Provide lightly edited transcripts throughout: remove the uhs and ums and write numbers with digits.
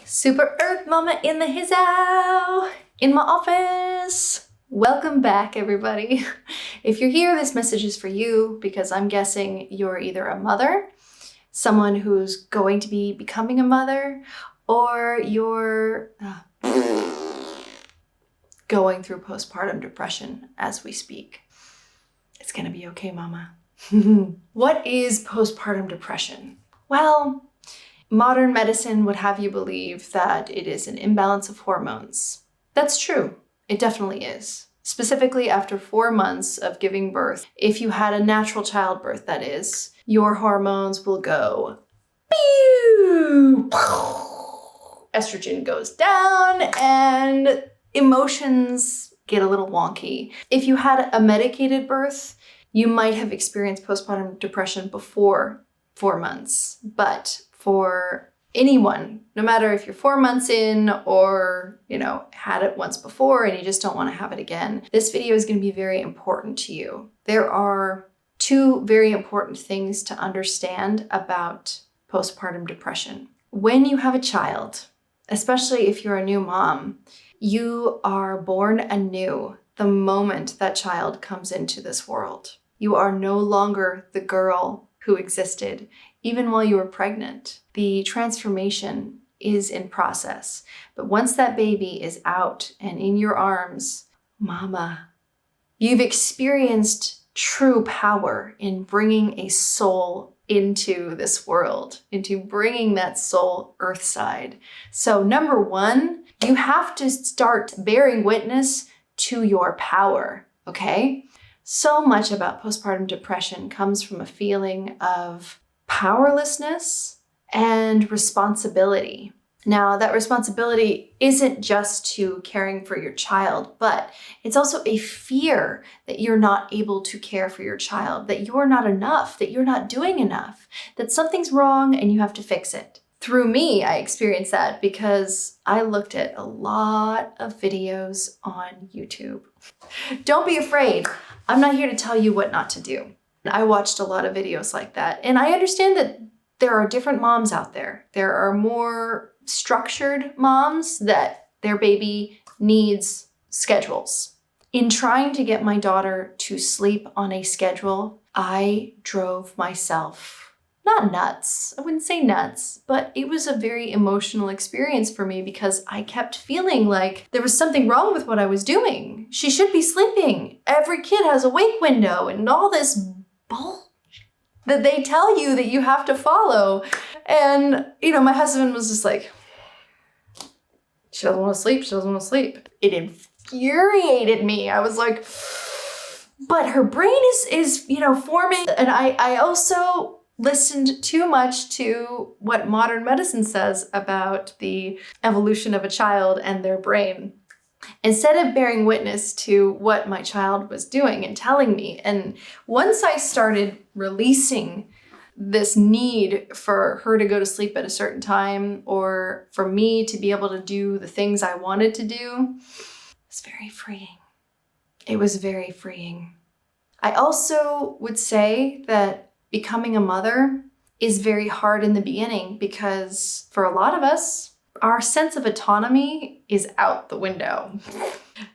Super Earth Mama in the hizzow, in my office. Welcome back, everybody. If you're here, this message is for you because I'm guessing you're either a mother, someone who's going to be becoming a mother, or you're going through postpartum depression as we speak. It's gonna be okay, mama. What is postpartum depression? Well, modern medicine would have you believe that it is an imbalance of hormones. That's true. It definitely is. Specifically after 4 months of giving birth, if you had a natural childbirth, that is, your hormones will go pew! Estrogen goes down and emotions get a little wonky. If you had a medicated birth, you might have experienced postpartum depression before 4 months, but for anyone, no matter if you're 4 months in or, had it once before and you just don't want to have it again, this video is going to be very important to you. There are 2 very important things to understand about postpartum depression. When you have a child, especially if you're a new mom, you are born anew the moment that child comes into this world. You are no longer the girl who existed even while you were pregnant. The transformation is in process. But once that baby is out and in your arms, mama, you've experienced true power in bringing a soul into this world, into bringing that soul earthside. So number 1, you have to start bearing witness to your power, okay? So much about postpartum depression comes from a feeling of powerlessness and responsibility. Now, that responsibility isn't just to caring for your child, but it's also a fear that you're not able to care for your child, that you're not enough, that you're not doing enough, that something's wrong and you have to fix it. Through me, I experienced that because I looked at a lot of videos on YouTube. Don't be afraid. I'm not here to tell you what not to do. I watched a lot of videos like that, and I understand that there are different moms out there. There are more structured moms that their baby needs schedules. In trying to get my daughter to sleep on a schedule, I drove myself not nuts. I wouldn't say nuts, but it was a very emotional experience for me because I kept feeling like there was something wrong with what I was doing. She should be sleeping. Every kid has a wake window and all this bullshit that they tell you that you have to follow. And, my husband was just like, she doesn't want to sleep. She doesn't want to sleep. It infuriated me. I was like, but her brain is forming. And I also listened too much to what modern medicine says about the evolution of a child and their brain, instead of bearing witness to what my child was doing and telling me. And once I started releasing this need for her to go to sleep at a certain time or for me to be able to do the things I wanted to do, it was very freeing. It was very freeing. I also would say that becoming a mother is very hard in the beginning because for a lot of us, our sense of autonomy is out the window.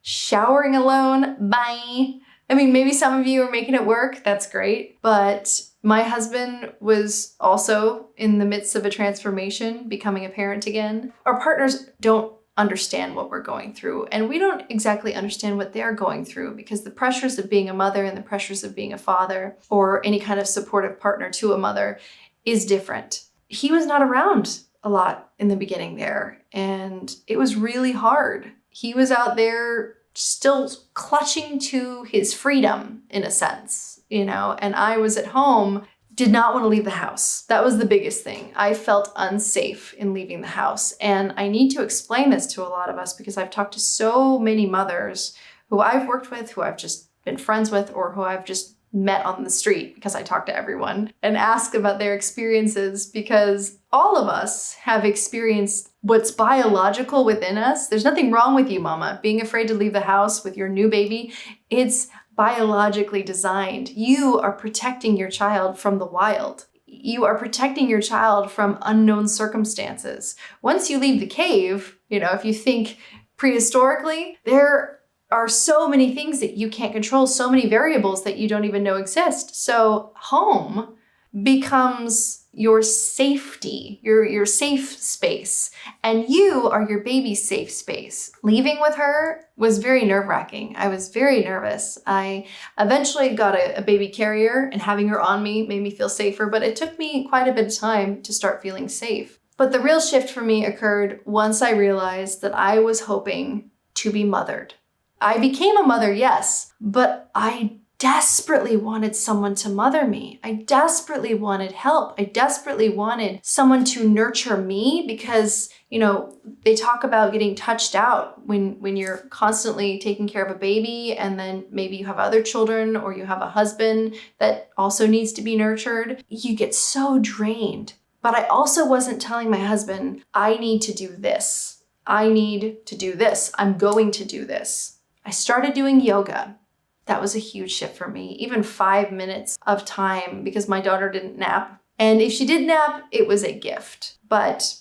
Showering alone, bye. I mean, maybe some of you are making it work, that's great. But my husband was also in the midst of a transformation, becoming a parent again. Our partners don't understand what we're going through, and we don't exactly understand what they're going through because the pressures of being a mother and the pressures of being a father or any kind of supportive partner to a mother is different. He was not around a lot in the beginning there, and it was really hard. He was out there still clutching to his freedom in a sense, and I was at home, did not want to leave the house. That was the biggest thing. I felt unsafe in leaving the house. And I need to explain this to a lot of us because I've talked to so many mothers who I've worked with, who I've just been friends with, or who I've just met on the street because I talk to everyone and ask about their experiences because all of us have experienced what's biological within us. There's nothing wrong with you, mama, being afraid to leave the house with your new baby. It's biologically designed. You are protecting your child from the wild. you are protecting your child from unknown circumstances. Once you leave the cave, if you think prehistorically, there are so many things that you can't control, so many variables that you don't even know exist. So home becomes your safety, your safe space, and you are your baby's safe space. Leaving with her was very nerve-wracking. I was very nervous. I eventually got a baby carrier, and having her on me made me feel safer, but it took me quite a bit of time to start feeling safe. But the real shift for me occurred once I realized that I was hoping to be mothered. I became a mother, yes, but I desperately wanted someone to mother me. I desperately wanted help. I desperately wanted someone to nurture me because, they talk about getting touched out when you're constantly taking care of a baby, and then maybe you have other children or you have a husband that also needs to be nurtured. You get so drained. But I also wasn't telling my husband, I need to do this. I need to do this. I'm going to do this. I started doing yoga. That was a huge shift for me. Even 5 minutes of time, because my daughter didn't nap. And if she did nap, it was a gift. But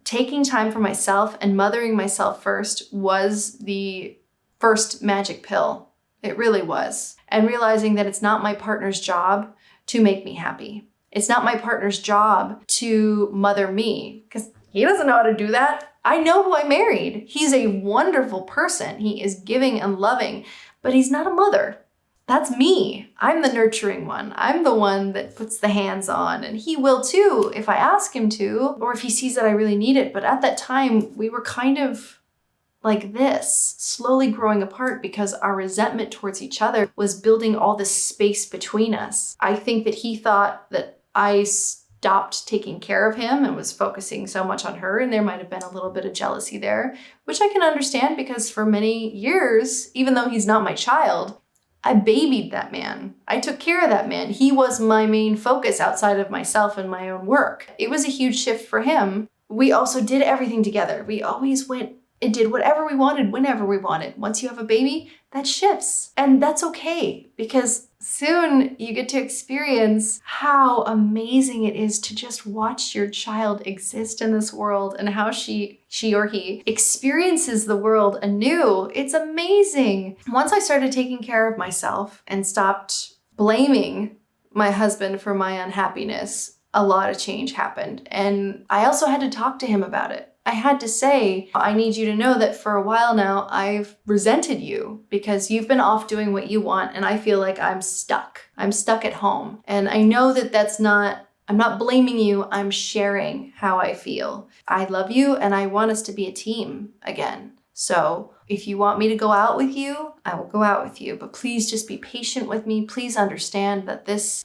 taking time for myself and mothering myself first was the first magic pill. It really was. And realizing that it's not my partner's job to make me happy. It's not my partner's job to mother me, because he doesn't know how to do that. I know who I married. He's a wonderful person. He is giving and loving, but he's not a mother. That's me. I'm the nurturing one. I'm the one that puts the hands on, and he will too if I ask him to, or if he sees that I really need it. But at that time, we were kind of like this, slowly growing apart because our resentment towards each other was building all this space between us. I think that he thought that I stopped taking care of him and was focusing so much on her, and there might have been a little bit of jealousy there, which I can understand because for many years, even though he's not my child, I babied that man. I took care of that man. He was my main focus outside of myself and my own work. It was a huge shift for him. We also did everything together. We always went and did whatever we wanted, whenever we wanted. Once you have a baby, that shifts. And that's okay, because soon you get to experience how amazing it is to just watch your child exist in this world and how she or he experiences the world anew. It's amazing. Once I started taking care of myself and stopped blaming my husband for my unhappiness, a lot of change happened. And I also had to talk to him about it. I had to say, I need you to know that for a while now, I've resented you because you've been off doing what you want, and I feel like I'm stuck. I'm stuck at home. And I know that I'm not blaming you, I'm sharing how I feel. I love you, and I want us to be a team again. So if you want me to go out with you, I will go out with you. But please just be patient with me. Please understand that this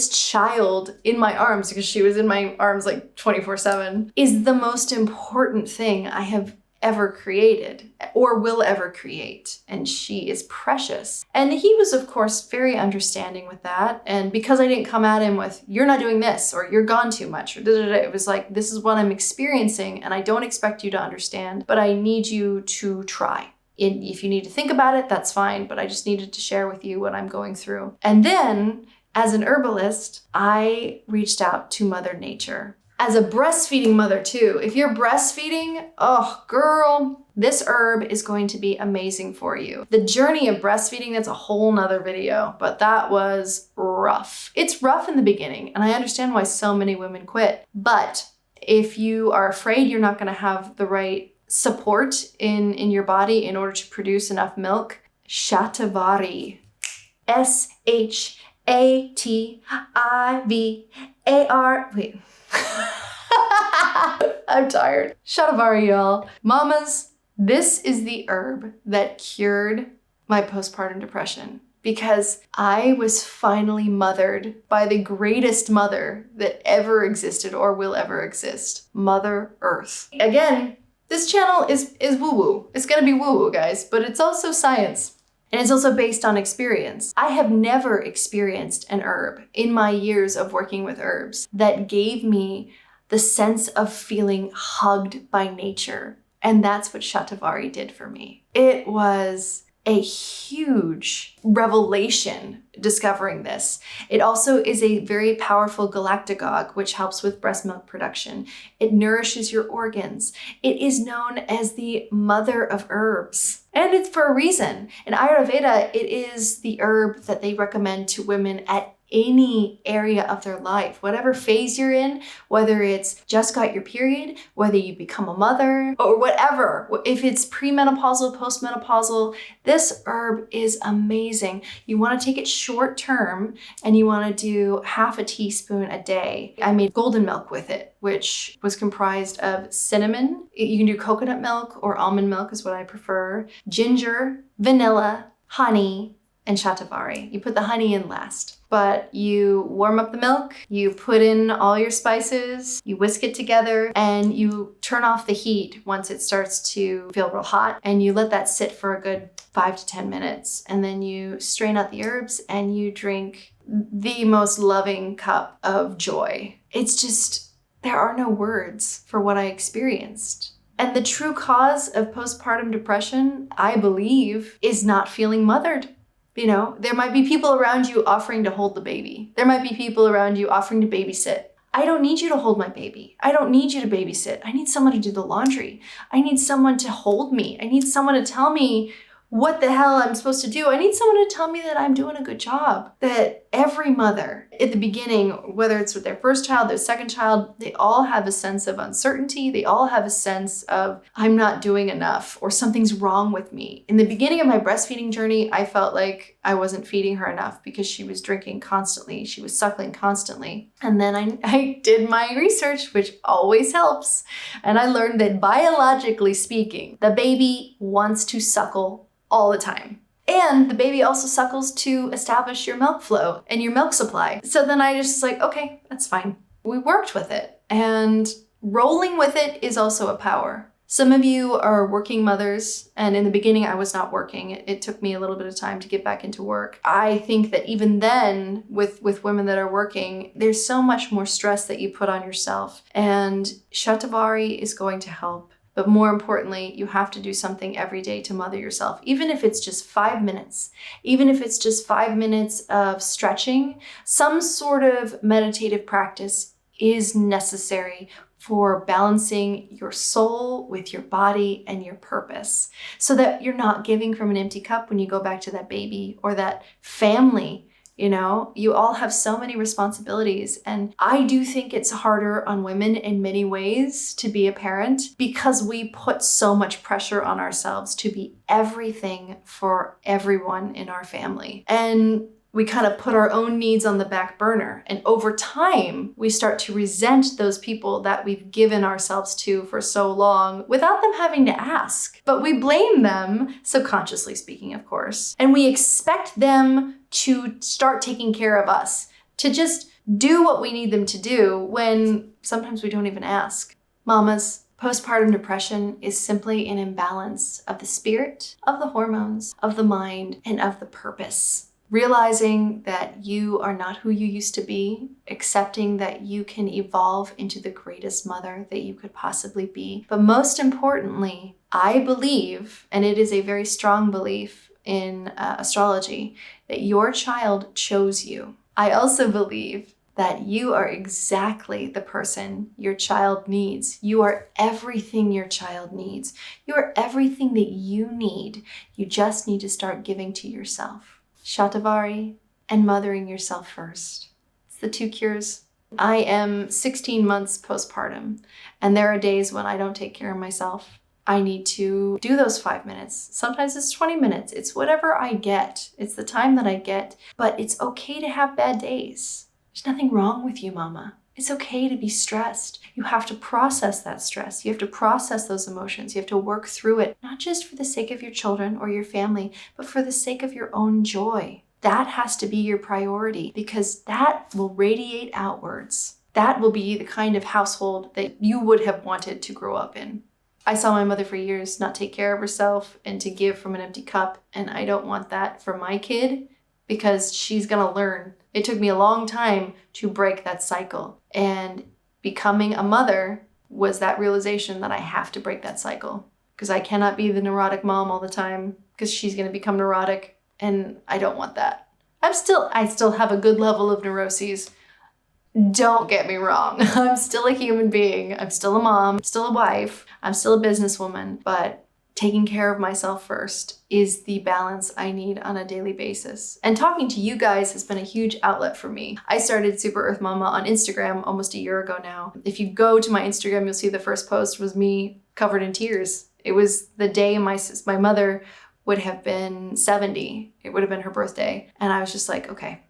child in my arms, because she was in my arms like 24/7, is the most important thing I have ever created or will ever create. And she is precious. And he was, of course, very understanding with that. And because I didn't come at him with, you're not doing this, or you're gone too much, or it was like, this is what I'm experiencing, and I don't expect you to understand, but I need you to try. If you need to think about it, that's fine, but I just needed to share with you what I'm going through. And then, as an herbalist, I reached out to Mother Nature. As a breastfeeding mother too, if you're breastfeeding, oh girl, this herb is going to be amazing for you. The journey of breastfeeding, that's a whole nother video, but that was rough. It's rough in the beginning, and I understand why so many women quit. But if you are afraid you're not gonna have the right support in your body in order to produce enough milk, Shatavari, Shativar, wait. I'm tired. Shatavari, y'all. Mamas, this is the herb that cured my postpartum depression, because I was finally mothered by the greatest mother that ever existed or will ever exist, Mother Earth. Again, this channel is woo-woo. It's gonna be woo-woo, guys, but it's also science. And it's also based on experience. I have never experienced an herb in my years of working with herbs that gave me the sense of feeling hugged by nature. And that's what Shatavari did for me. It was a huge revelation discovering this. It also is a very powerful galactagogue, which helps with breast milk production. It nourishes your organs. It is known as the mother of herbs. And it's for a reason. In Ayurveda, it is the herb that they recommend to women at any area of their life, whatever phase you're in, whether it's just got your period, whether you become a mother, or whatever. If it's premenopausal, postmenopausal, this herb is amazing. You want to take it short term and you want to do half a teaspoon a day. I made golden milk with it, which was comprised of cinnamon. You can do coconut milk or almond milk is what I prefer. Ginger, vanilla, honey, and shatavari. You put the honey in last. But you warm up the milk, you put in all your spices, you whisk it together, and you turn off the heat once it starts to feel real hot, and you let that sit for a good 5 to 10 minutes. And then you strain out the herbs and you drink the most loving cup of joy. It's just, there are no words for what I experienced. And the true cause of postpartum depression, I believe, is not feeling mothered. You know, there might be people around you offering to hold the baby. There might be people around you offering to babysit. I don't need you to hold my baby. I don't need you to babysit. I need someone to do the laundry. I need someone to hold me. I need someone to tell me what the hell I'm supposed to do. I need someone to tell me that I'm doing a good job. That every mother at the beginning, whether it's with their first child, their second child, they all have a sense of uncertainty. They all have a sense of, I'm not doing enough or something's wrong with me. In the beginning of my breastfeeding journey, I felt like I wasn't feeding her enough because she was drinking constantly. She was suckling constantly. And then I did my research, which always helps. And I learned that biologically speaking, the baby wants to suckle all the time. And the baby also suckles to establish your milk flow and your milk supply. So then I just like, okay, that's fine. We worked with it. And rolling with it is also a power. Some of you are working mothers, and in the beginning I was not working. It took me a little bit of time to get back into work. I think that even then, with women that are working, there's so much more stress that you put on yourself. And shatavari is going to help. But more importantly, you have to do something every day to mother yourself, even if it's just 5 minutes, even if it's just 5 minutes of stretching. Some sort of meditative practice is necessary for balancing your soul with your body and your purpose, so that you're not giving from an empty cup when you go back to that baby or that family. You know, you all have so many responsibilities. And I do think it's harder on women in many ways to be a parent because we put so much pressure on ourselves to be everything for everyone in our family. And we kind of put our own needs on the back burner. And over time, we start to resent those people that we've given ourselves to for so long without them having to ask. But we blame them, subconsciously speaking, of course. And we expect them to start taking care of us, to just do what we need them to do when sometimes we don't even ask. Mamas, postpartum depression is simply an imbalance of the spirit, of the hormones, of the mind, and of the purpose. Realizing that you are not who you used to be, accepting that you can evolve into the greatest mother that you could possibly be. But most importantly, I believe, and it is a very strong belief in astrology, that your child chose you. I also believe that you are exactly the person your child needs. You are everything your child needs. You are everything that you need. You just need to start giving to yourself. Shatavari and mothering yourself first. It's the two cures. I am 16 months postpartum, and there are days when I don't take care of myself. I need to do those 5 minutes. Sometimes it's 20 minutes. It's whatever I get. It's the time that I get. But it's okay to have bad days. There's nothing wrong with you, mama. It's okay to be stressed. You have to process that stress. You have to process those emotions. You have to work through it, not just for the sake of your children or your family, but for the sake of your own joy. That has to be your priority because that will radiate outwards. That will be the kind of household that you would have wanted to grow up in. I saw my mother for years not take care of herself and to give from an empty cup, and I don't want that for my kid because she's gonna learn. It took me a long time to break that cycle, and becoming a mother was that realization that I have to break that cycle. because I cannot be the neurotic mom all the time because she's going to become neurotic, and I don't want that. I still have a good level of neuroses. Don't get me wrong. I'm still a human being. I'm still a mom, I'm still a wife, I'm still a businesswoman, but taking care of myself first is the balance I need on a daily basis. And talking to you guys has been a huge outlet for me. I started Super Earth Mama on Instagram almost a year ago now. If you go to my Instagram, you'll see the first post was me covered in tears. It was the day my mother would have been 70. It would have been her birthday. And I was just like, okay,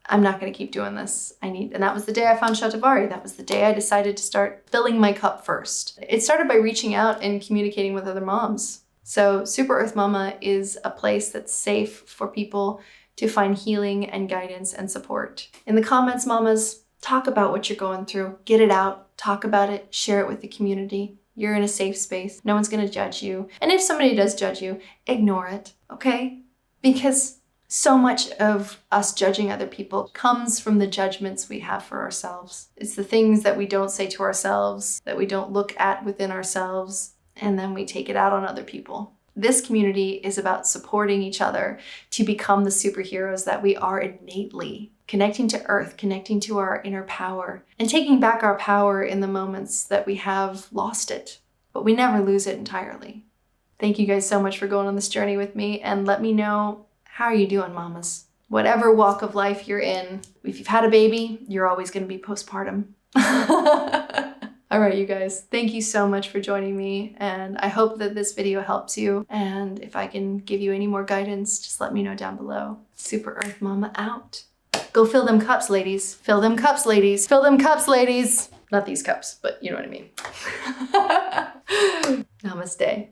I'm not going to keep doing this. And that was the day I found Shatavari. That was the day I decided to start filling my cup first. It started by reaching out and communicating with other moms. So Super Earth Mama is a place that's safe for people to find healing and guidance and support. In the comments, mamas, talk about what you're going through. Get it out, talk about it, share it with the community. You're in a safe space. No one's going to judge you. And if somebody does judge you, ignore it, okay? Because so much of us judging other people comes from the judgments we have for ourselves. It's the things that we don't say to ourselves, that we don't look at within ourselves, and then we take it out on other people. This community is about supporting each other to become the superheroes that we are innately. Connecting to Earth, connecting to our inner power, and taking back our power in the moments that we have lost it. But we never lose it entirely. Thank you guys so much for going on this journey with me, and let me know, how are you doing, mamas? Whatever walk of life you're in, if you've had a baby, you're always going to be postpartum. All right, you guys, thank you so much for joining me, and I hope that this video helps you. And if I can give you any more guidance, just let me know down below. Super Earth Mama out. Go fill them cups, ladies. Fill them cups, ladies. Fill them cups, ladies. Not these cups, but you know what I mean. Namaste.